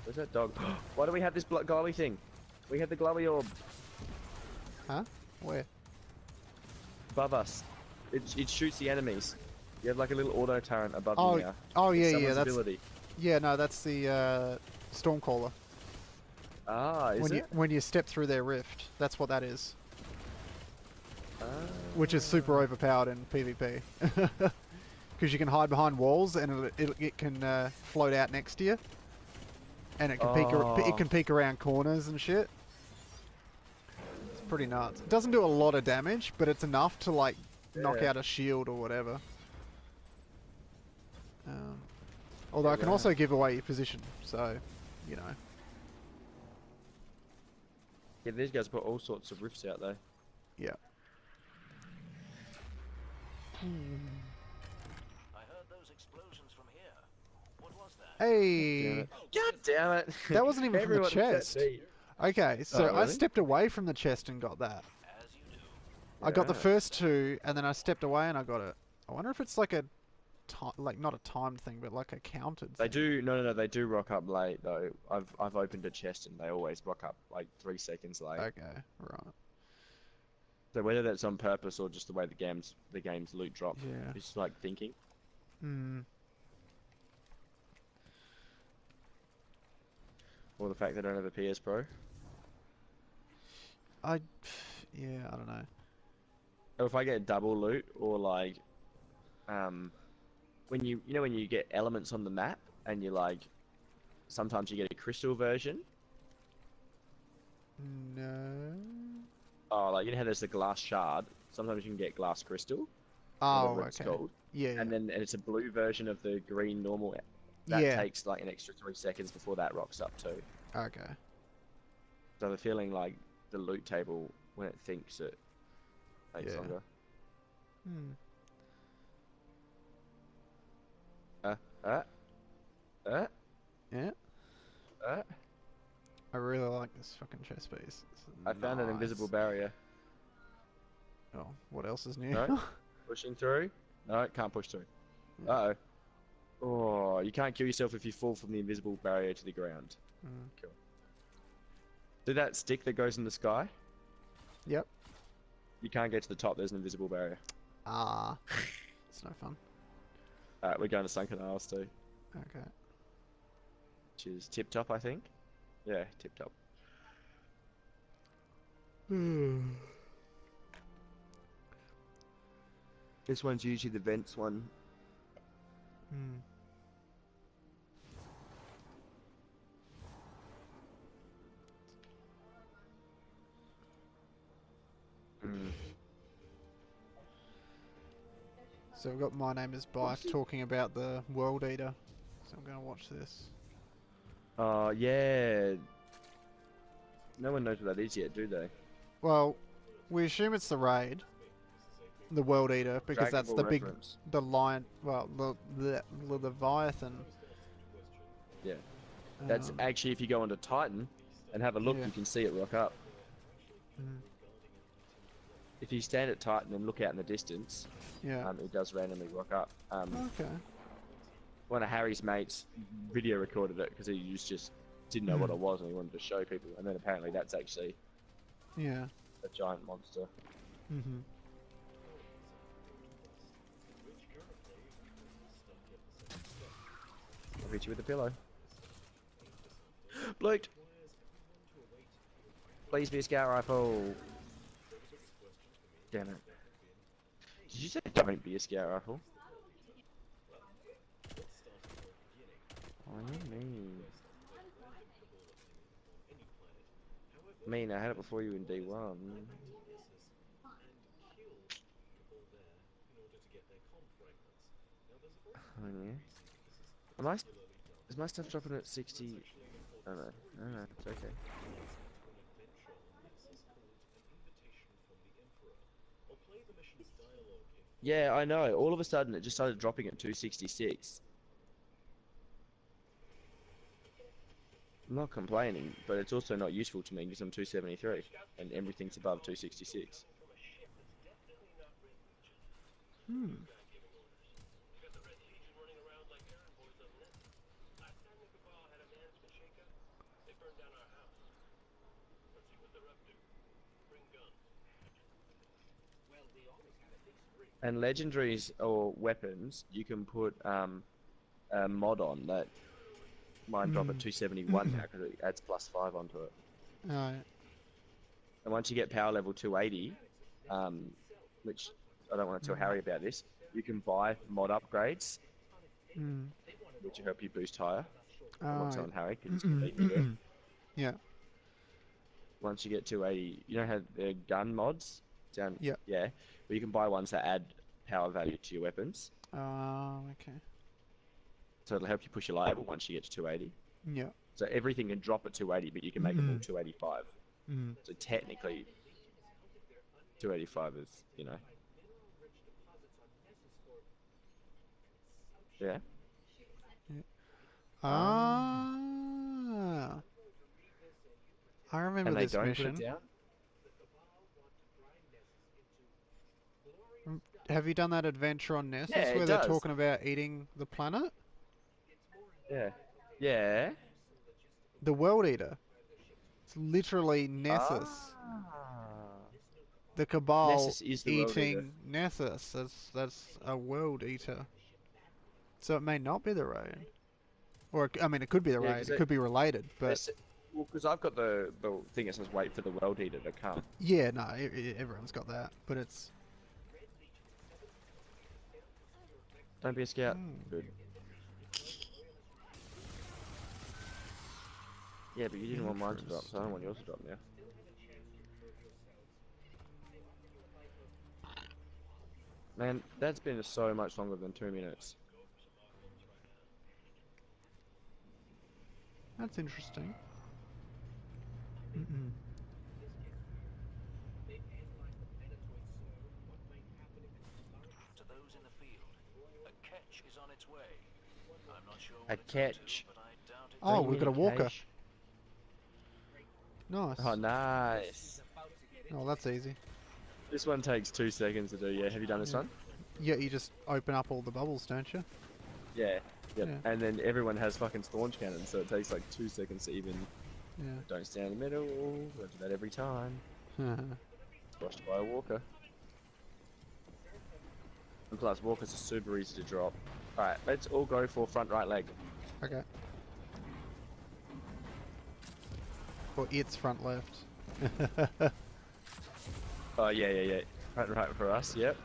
Speaker 1: Where's that dog? Why do we have this glowy thing? We have the glowy orb
Speaker 2: Huh? Where?
Speaker 1: above us. It shoots the enemies. You have like a little auto turret above
Speaker 2: Oh,
Speaker 1: you now.
Speaker 2: oh yeah,
Speaker 1: It's
Speaker 2: yeah.
Speaker 1: someone's
Speaker 2: That's
Speaker 1: ability.
Speaker 2: yeah. No, that's the Stormcaller.
Speaker 1: Ah, is
Speaker 2: When
Speaker 1: it?
Speaker 2: when you step through their rift, that's what that is.
Speaker 1: Ah.
Speaker 2: Which is super overpowered in PvP. Because you can hide behind walls and it can float out next to you. And it can
Speaker 1: Oh.
Speaker 2: peek around corners and shit. It's pretty nuts. It doesn't do a lot of damage, but it's enough to like knock
Speaker 1: Yeah.
Speaker 2: out a shield or whatever. Although
Speaker 1: Yeah,
Speaker 2: I can
Speaker 1: right.
Speaker 2: also give away your position, so you know.
Speaker 1: Yeah, these guys put all sorts of rifts out there.
Speaker 2: Yeah.
Speaker 3: I heard those explosions from here. What was that?
Speaker 2: Hey.
Speaker 1: God damn it!
Speaker 2: That wasn't even from the
Speaker 1: Everyone except
Speaker 2: chest.
Speaker 1: me.
Speaker 2: Okay, so I
Speaker 1: really?
Speaker 2: stepped away from the chest and got that.
Speaker 3: As you do.
Speaker 2: I got the
Speaker 1: Yeah.
Speaker 2: first two, and then I stepped away and I got it. I wonder if it's like a, like not a timed thing, but like a counted.
Speaker 1: They
Speaker 2: thing.
Speaker 1: do no, they do rock up late though. I've opened a chest and they always rock up like 3 seconds late.
Speaker 2: Okay, right.
Speaker 1: So whether that's on purpose or just the way the game's loot drop,
Speaker 2: Yeah.
Speaker 1: it's like thinking.
Speaker 2: Hmm.
Speaker 1: Or the fact they don't have a PS Pro.
Speaker 2: Yeah, I don't know.
Speaker 1: Or if I get double loot or like when you know when you get elements on the map and you like, sometimes you get a crystal version.
Speaker 2: No.
Speaker 1: Oh, like you know how there's the glass shard. Sometimes you can get glass crystal,
Speaker 2: Oh,
Speaker 1: whatever it's
Speaker 2: okay.
Speaker 1: called,
Speaker 2: Yeah,
Speaker 1: and
Speaker 2: yeah.
Speaker 1: then it's a blue version of the green normal. That
Speaker 2: Yeah.
Speaker 1: takes like an extra 3 seconds before that rocks up too.
Speaker 2: Okay.
Speaker 1: So I have a feeling like the loot table, when it thinks it takes
Speaker 2: Yeah.
Speaker 1: longer.
Speaker 2: Hmm.
Speaker 1: Uh, uh, uh,
Speaker 2: Yeah.
Speaker 1: uh.
Speaker 2: I really like this fucking chest piece. It's
Speaker 1: I found an invisible
Speaker 2: nice.
Speaker 1: barrier.
Speaker 2: Oh, what else is new?
Speaker 1: No, pushing through. No, can't push through.
Speaker 2: Yeah.
Speaker 1: Uh oh. Oh, you can't kill yourself if you fall from the invisible barrier to the ground.
Speaker 2: Mm.
Speaker 1: Cool. See that stick that goes in the sky?
Speaker 2: Yep.
Speaker 1: You can't get to the top. There's an invisible barrier.
Speaker 2: Ah. It's no fun.
Speaker 1: Alright, we're going to Sunken Isles too,
Speaker 2: Okay.
Speaker 1: which is Tip Top, I think. Yeah, Tip Top. This one's usually the vents one.
Speaker 2: Hmm.
Speaker 1: Mm.
Speaker 2: So we've got My Name is Bife talking about the World Eater. So I'm gonna watch this.
Speaker 1: Oh, yeah. No one knows what that is yet, do they?
Speaker 2: Well, we assume it's the raid, the World Eater, because
Speaker 1: Dragon
Speaker 2: that's
Speaker 1: Ball
Speaker 2: the big,
Speaker 1: reference.
Speaker 2: the lion. Well, the Leviathan.
Speaker 1: Yeah. That's
Speaker 2: Um,
Speaker 1: actually, if you go onto Titan and have a look,
Speaker 2: Yeah.
Speaker 1: you can see it rock up.
Speaker 2: mm,
Speaker 1: If you stand at Titan and look out in the distance,
Speaker 2: yeah.
Speaker 1: it does randomly rock up.
Speaker 2: Okay.
Speaker 1: One of Harry's mates video recorded it because he just didn't know what
Speaker 2: Mm.
Speaker 1: it was and he wanted to show people. And then apparently that's actually
Speaker 2: Yeah.
Speaker 1: a giant monster.
Speaker 2: Mhm.
Speaker 1: I'll hit you with a pillow. Blute! Please be a scout rifle. Damn it. Did you say don't be a scout rifle? Oh, you mean. I mean, I had it before you in D1. Oh, yeah. Is my stuff dropping at 60? Oh no, no, it's okay. Yeah, I know. All of a sudden, it just started dropping at 266. I'm not complaining, but it's also not useful to me because I'm 273 and everything's above 266.
Speaker 2: Hmm.
Speaker 1: And legendaries or weapons, you can put a mod on that. Mine drop at 271 now because it adds +5 onto it.
Speaker 2: Alright.
Speaker 1: And once you get power level 280, which I don't want to tell Harry about this, you can buy mod upgrades,
Speaker 2: Mm.
Speaker 1: which will help you boost higher. I'm not
Speaker 2: Alright.
Speaker 1: telling Harry because he's going to beat me to it.
Speaker 2: Yeah.
Speaker 1: Once you get 280, you know how the gun mods? Down,
Speaker 2: Yeah.
Speaker 1: Yeah. But you can buy ones that add power value to your weapons.
Speaker 2: Oh, okay.
Speaker 1: So it'll help you push your level once you get to 280.
Speaker 2: Yeah.
Speaker 1: So everything can drop at 280, but you can make them all 285.
Speaker 2: Mm.
Speaker 1: So technically, 285 is, you know. Yeah.
Speaker 2: Ah. I remember
Speaker 1: And they
Speaker 2: this
Speaker 1: don't
Speaker 2: mission.
Speaker 1: put it down?
Speaker 2: Have you done that adventure on Nessus
Speaker 1: Yeah, it
Speaker 2: where they're
Speaker 1: does.
Speaker 2: talking about eating the planet?
Speaker 1: Yeah. Yeah.
Speaker 2: The World Eater. It's literally Nessus.
Speaker 1: Ah.
Speaker 2: The Cabal
Speaker 1: Nessus is the World Eater.
Speaker 2: eating Nessus. That's a World Eater. So it may not be the raid. Or, I mean, it could be the
Speaker 1: Yeah,
Speaker 2: raid.
Speaker 1: 'cause
Speaker 2: It could be related. But,
Speaker 1: Well, because I've got the thing that says wait for the World Eater to come.
Speaker 2: yeah, no, everyone's got that. But it's...
Speaker 1: Don't be a scout.
Speaker 2: Mm.
Speaker 1: Good. Yeah, but you didn't want mine to drop, so I don't want yours to drop now. Man, that's been so much longer than 2 minutes.
Speaker 2: That's interesting. Mm-mm.
Speaker 3: To those in the field, a catch is on its way. I'm not sure
Speaker 1: A
Speaker 3: what it's up to,
Speaker 1: catch.
Speaker 3: but I doubt it.
Speaker 2: Oh, we've got a walker.
Speaker 1: Cash.
Speaker 2: Nice.
Speaker 1: Oh, nice.
Speaker 2: Oh, that's easy.
Speaker 1: This one takes 2 seconds to do. Yeah, have you done this
Speaker 2: Yeah.
Speaker 1: one?
Speaker 2: Yeah, you just open up all the bubbles, don't you?
Speaker 1: Yeah. Yep.
Speaker 2: Yeah.
Speaker 1: And then everyone has fucking staunch cannons, so it takes like 2 seconds to even.
Speaker 2: Yeah.
Speaker 1: Don't stand in the middle. Don't do that every time. Squashed by a walker. And plus, walkers are super easy to drop. Alright, let's all go for front right leg.
Speaker 2: Okay. Or its front left.
Speaker 1: Oh, yeah. Front right for us, yep.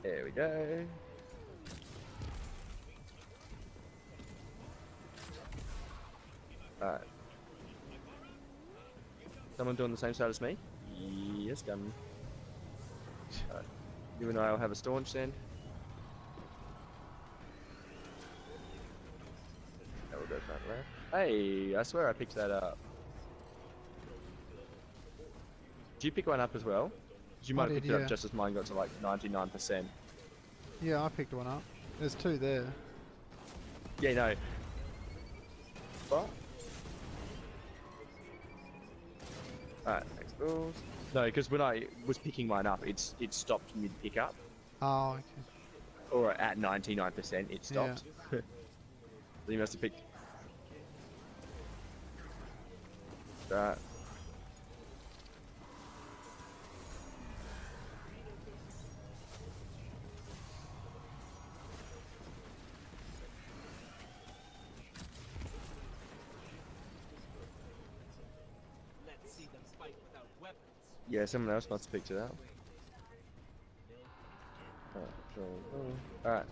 Speaker 1: There we go. Alright. Someone doing the same side as me? Yes, gun. Alright. You and I will have a staunch then. That will go front left. Hey, I swear I picked that up. Did you pick one up as well? 'Cause you
Speaker 2: I
Speaker 1: might have
Speaker 2: did,
Speaker 1: picked it
Speaker 2: yeah.
Speaker 1: up just as mine got to like 99%.
Speaker 2: Yeah, I picked one up. There's two there.
Speaker 1: Yeah, no. What? Alright, next balls. No, because when I was picking mine up, it stopped mid pick up,
Speaker 2: Oh, okay.
Speaker 1: or at 99% it stopped. So you must have picked. Right.
Speaker 4: Let's see them fight without weapons.
Speaker 1: Yeah, someone else must have picked it up. Alright.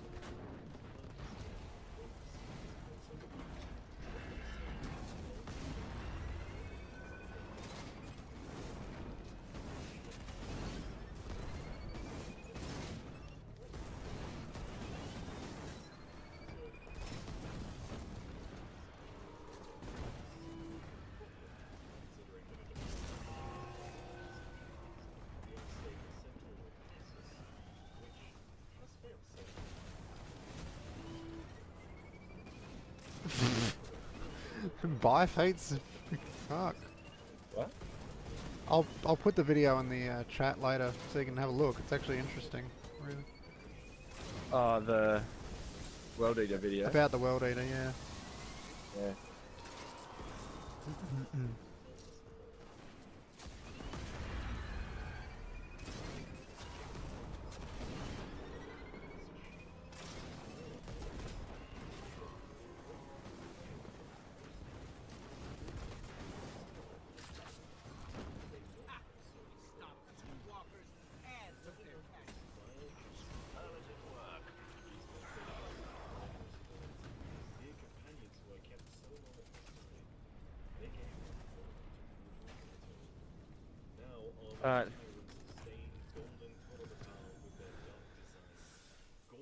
Speaker 2: Bifates? Fuck.
Speaker 1: What?
Speaker 2: I'll put the video in the chat later so you can have a look. It's actually interesting. Really.
Speaker 1: Oh, the World Eater video.
Speaker 2: About the World Eater, yeah.
Speaker 1: Yeah.
Speaker 4: Stopped the two walkers and took their catch.
Speaker 3: How does it work?
Speaker 1: Alright.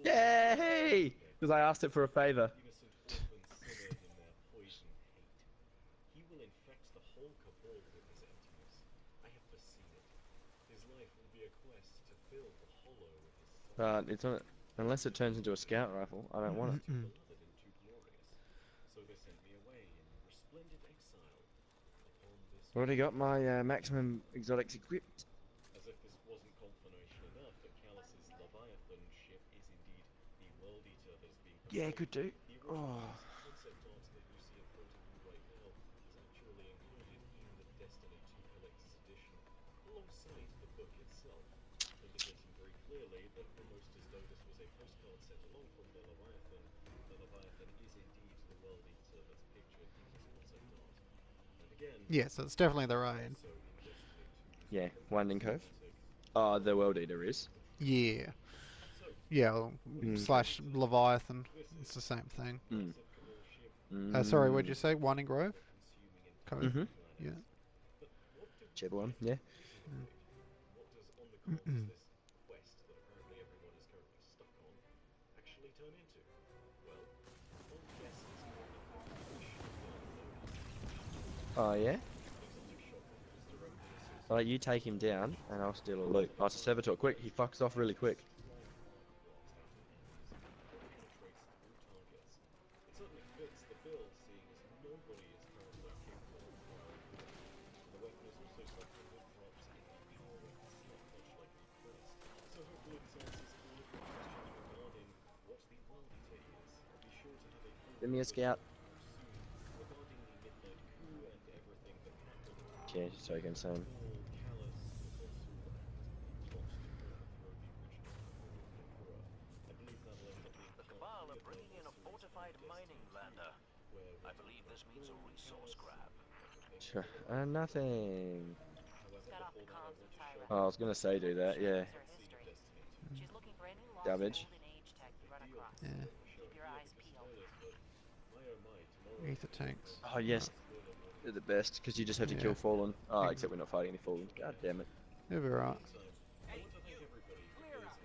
Speaker 1: Yay! Because I asked it for a favor.
Speaker 5: He will infect the whole cabal with his emptiness. I have foreseen it. His life will be a quest to fill the hollow with his soul.
Speaker 1: It's not. Unless it turns into a scout rifle, I don't want it.
Speaker 5: Beloved and too glorious. So they sent me away in resplendent exile upon this.
Speaker 1: Already got my maximum exotics equipped.
Speaker 5: As if this wasn't confirmation enough that Callus's Leviathan ship is indeed the World Eater that's being
Speaker 1: Yeah, could do.
Speaker 5: The
Speaker 1: Oh.
Speaker 5: concept art that you see in front of you right now is actually included in the Destiny 2 Collector's Edition, alongside the book itself, indicating very clearly that almost as though this was a postcard sent along from the Leviathan is indeed the World Eater that's pictured in this concept art. And again,
Speaker 2: Yeah, so it's definitely the raid.
Speaker 5: so in Destiny 2,
Speaker 1: Yeah, Winding Cove. Oh, the World Eater is.
Speaker 2: Yeah. Yeah, or
Speaker 1: Mm.
Speaker 2: slash Leviathan. It's the same thing. Sorry, what'd you say? Winding Grove? Cove?
Speaker 1: Mm-hmm.
Speaker 2: Yeah.
Speaker 1: Whichever one, yeah.
Speaker 5: What does on the cards this quest that apparently everyone is currently stuck on actually turn into? Well, bold guesses call it the Wish of the Unloaded.
Speaker 1: Oh, yeah?
Speaker 5: Exotic shotgun is directly associated
Speaker 1: Alright, you take him down, and I'll steal a loot. Oh, it's a servitor. Quick, he fucks off really quick.
Speaker 5: penetrates through targets. It certainly fits the bill, seeing as nobody is currently capable of firing it. And the weapon is also something that drops in the power weapon slot, much like the quest. So hopefully this answers all of your questions regarding what the Ardite is. I'll be sure to have a full
Speaker 1: Give me a scout.
Speaker 5: soon regarding the Midnight Coup and everything that happened.
Speaker 1: Yeah, just taking some.
Speaker 5: Paul, Callus, the consul, and the plot to overthrow the original Imperial Emperor. I believe that'll end up being
Speaker 3: The
Speaker 5: part
Speaker 3: Cabal
Speaker 5: three
Speaker 3: are
Speaker 5: of
Speaker 3: bringing
Speaker 5: their
Speaker 3: in a
Speaker 5: series
Speaker 3: fortified
Speaker 5: on
Speaker 3: mining
Speaker 5: Destiny,
Speaker 3: lander.
Speaker 5: where
Speaker 3: I believe this means a resource grab.
Speaker 1: Sure. Nothing.
Speaker 5: however,
Speaker 6: Got off the
Speaker 5: before that, I
Speaker 6: comms
Speaker 5: want
Speaker 6: with
Speaker 5: to show
Speaker 6: Tyra.
Speaker 1: Oh, I was gonna say do that, yeah.
Speaker 6: Knows her history.
Speaker 5: Destiny 2.
Speaker 6: She's looking for any lost
Speaker 1: Garbage.
Speaker 6: golden age tech you run across.
Speaker 2: Yeah.
Speaker 6: Keep your eyes peeled.
Speaker 5: My oh my, tomorrow
Speaker 2: Ether tanks.
Speaker 1: Oh, yes. They're the best, because you just have to
Speaker 2: Yeah.
Speaker 1: kill Fallen. Oh, except we're not fighting any Fallen. God damn it.
Speaker 2: It'll be right.
Speaker 4: Hey, you! Clear out!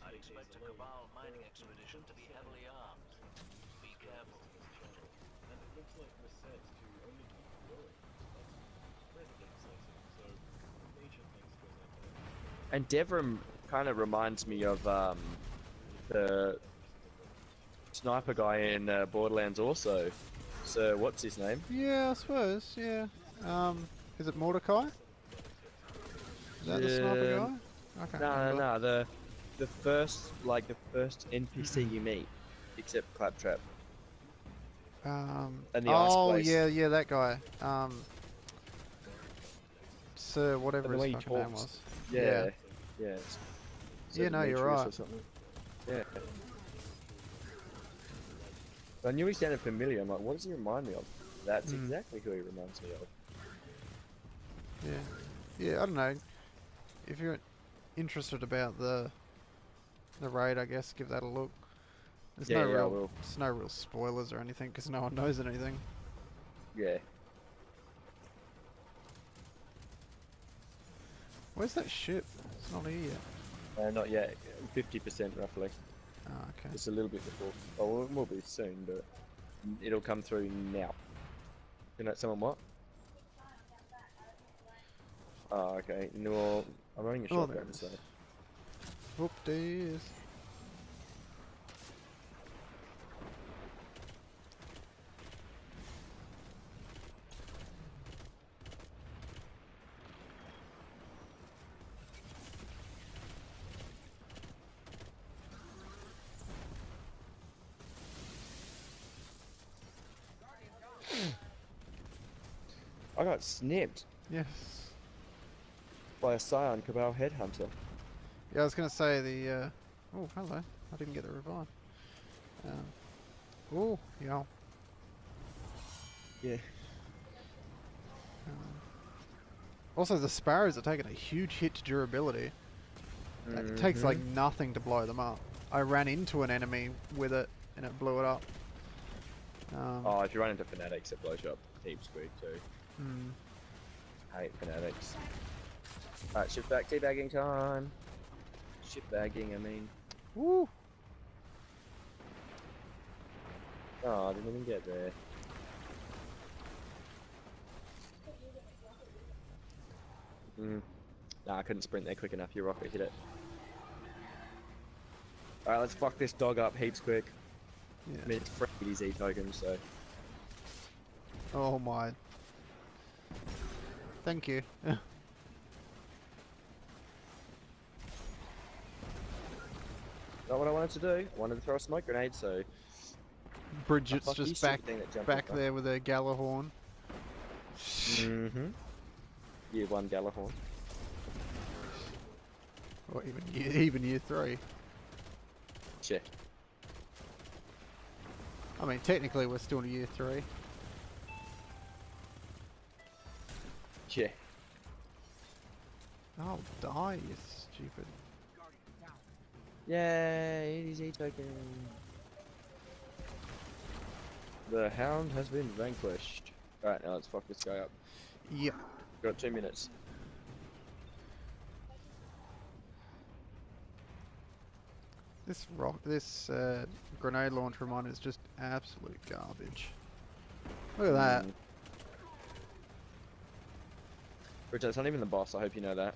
Speaker 3: I'd expect a Cabal mining expedition to be heavily armed. Be careful.
Speaker 5: And it looks like we're set to only keep going. That's incredibly exciting, so major thanks goes out there.
Speaker 1: And Devrim kind of reminds me of the sniper guy in Borderlands also. So, what's his name?
Speaker 2: Yeah, I suppose. Yeah. Is it Mordecai? Is that the sniper
Speaker 1: Yeah.
Speaker 2: guy? I can't
Speaker 1: No,
Speaker 2: remember.
Speaker 1: no, no. The first NPC you meet, except Claptrap. And the ice
Speaker 2: oh
Speaker 1: place.
Speaker 2: yeah, that guy. Sir, whatever
Speaker 1: the
Speaker 2: his
Speaker 1: way he
Speaker 2: fucking name
Speaker 1: talks.
Speaker 2: was.
Speaker 1: Yeah. Yeah.
Speaker 2: Yeah, no, you're
Speaker 1: Demetrius
Speaker 2: right.
Speaker 1: or something. Yeah. I knew he sounded familiar. I'm like, what does he remind me of? That's
Speaker 2: Hmm.
Speaker 1: exactly who he reminds me of.
Speaker 2: Yeah, I don't know. If you're interested about the raid, I guess give that a look. There's
Speaker 1: Yeah,
Speaker 2: no
Speaker 1: yeah, I
Speaker 2: real,
Speaker 1: will.
Speaker 2: there's no real spoilers or anything because no one knows anything.
Speaker 1: Yeah.
Speaker 2: Where's that ship? It's not here yet.
Speaker 1: Not yet. 50% roughly.
Speaker 2: Oh, okay.
Speaker 1: It's a little bit before. Oh, it will be soon, but it'll come through now. You know, someone what? Oh, okay. No, I'm running a
Speaker 2: Oh, there
Speaker 1: shotgun,
Speaker 2: it is.
Speaker 1: so.
Speaker 2: Whoop days.
Speaker 1: I got snipped
Speaker 2: Yes.
Speaker 1: by a Scion Cabal headhunter.
Speaker 2: Yeah, I was gonna say the. Oh, hello. I didn't get the revive. Oh, yeah.
Speaker 1: Yeah.
Speaker 2: Also, the sparrows are taking a huge hit to durability. It takes like nothing to blow them up. I ran into an enemy with it and it blew it up.
Speaker 1: Oh, if you run into fanatics, it blows you up heaps quick too.
Speaker 2: Hmm.
Speaker 1: Hate fanatics. Alright, ship back, teabagging time. Ship bagging, I mean.
Speaker 2: Woo!
Speaker 1: Oh, I didn't even get there. Nah, I couldn't sprint there quick enough. Your rocket hit it. Alright, let's fuck this dog up heaps quick.
Speaker 2: Yeah.
Speaker 1: I mean, it's free DZ tokens, so.
Speaker 2: Oh my. Thank you.
Speaker 1: Not what I wanted to do. I wanted to throw a smoke grenade, so.
Speaker 2: Bridget's
Speaker 1: fuck you,
Speaker 2: just
Speaker 1: stupid
Speaker 2: back
Speaker 1: thing that jumped
Speaker 2: back
Speaker 1: in front.
Speaker 2: there with a Galahorn.
Speaker 1: Mm-hmm. Year 1 Galahorn.
Speaker 2: Or even year 3.
Speaker 1: Shit.
Speaker 2: I mean, technically we're still in year 3.
Speaker 1: Yeah.
Speaker 2: Oh, die, you stupid.
Speaker 1: Yay, EDZ token. The hound has been vanquished. Alright, now let's fuck this guy up.
Speaker 2: Yep.
Speaker 1: Got 2 minutes.
Speaker 2: This grenade launcher mine is just absolute garbage. Look at that.
Speaker 1: Richard, it's not even the boss, I hope you know that.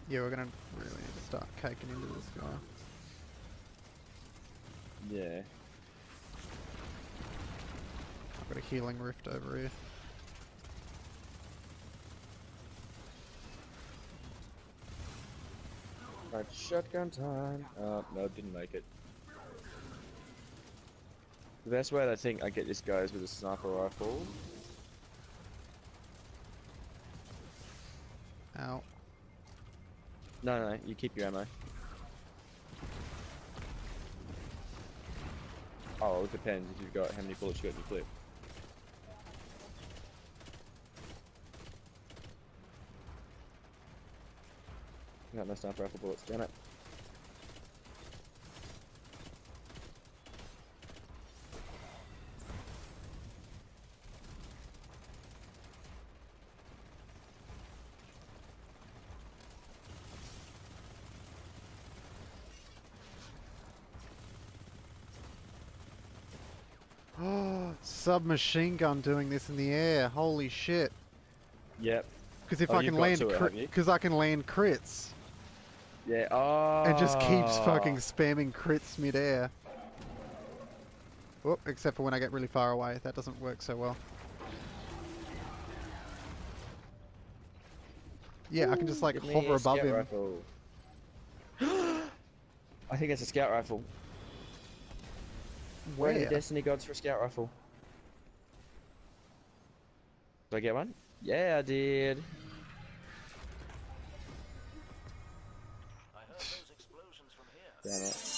Speaker 2: Yeah, we're gonna really need to start caking into this guy.
Speaker 1: Yeah.
Speaker 2: I've got a healing rift over here.
Speaker 1: Right, shotgun time. Oh, no, didn't make it. The best way I think I get this guy is with a sniper rifle.
Speaker 2: Ow.
Speaker 1: No, you keep your ammo. Oh, it depends if you've got how many bullets you got in your clip. I got no sniper rifle bullets, damn it.
Speaker 2: Oh, submachine gun doing this in the air. Holy shit.
Speaker 1: Yep.
Speaker 2: Because if
Speaker 1: Oh,
Speaker 2: I
Speaker 1: you've
Speaker 2: can
Speaker 1: got
Speaker 2: land
Speaker 1: to it, have you?
Speaker 2: because I can land crits.
Speaker 1: Yeah, oh.
Speaker 2: And just keeps fucking spamming crits mid-air. Oh, except for when I get really far away. That doesn't work so well. Yeah, I can just like
Speaker 1: Give me
Speaker 2: hover
Speaker 1: a
Speaker 2: above
Speaker 1: scout
Speaker 2: him.
Speaker 1: Rifle. I think it's a scout rifle. Where are the
Speaker 2: Where?
Speaker 1: Destiny gods for a scout rifle? Did I get one? Yeah, I did.
Speaker 3: I heard those explosions from here.
Speaker 1: Damn it.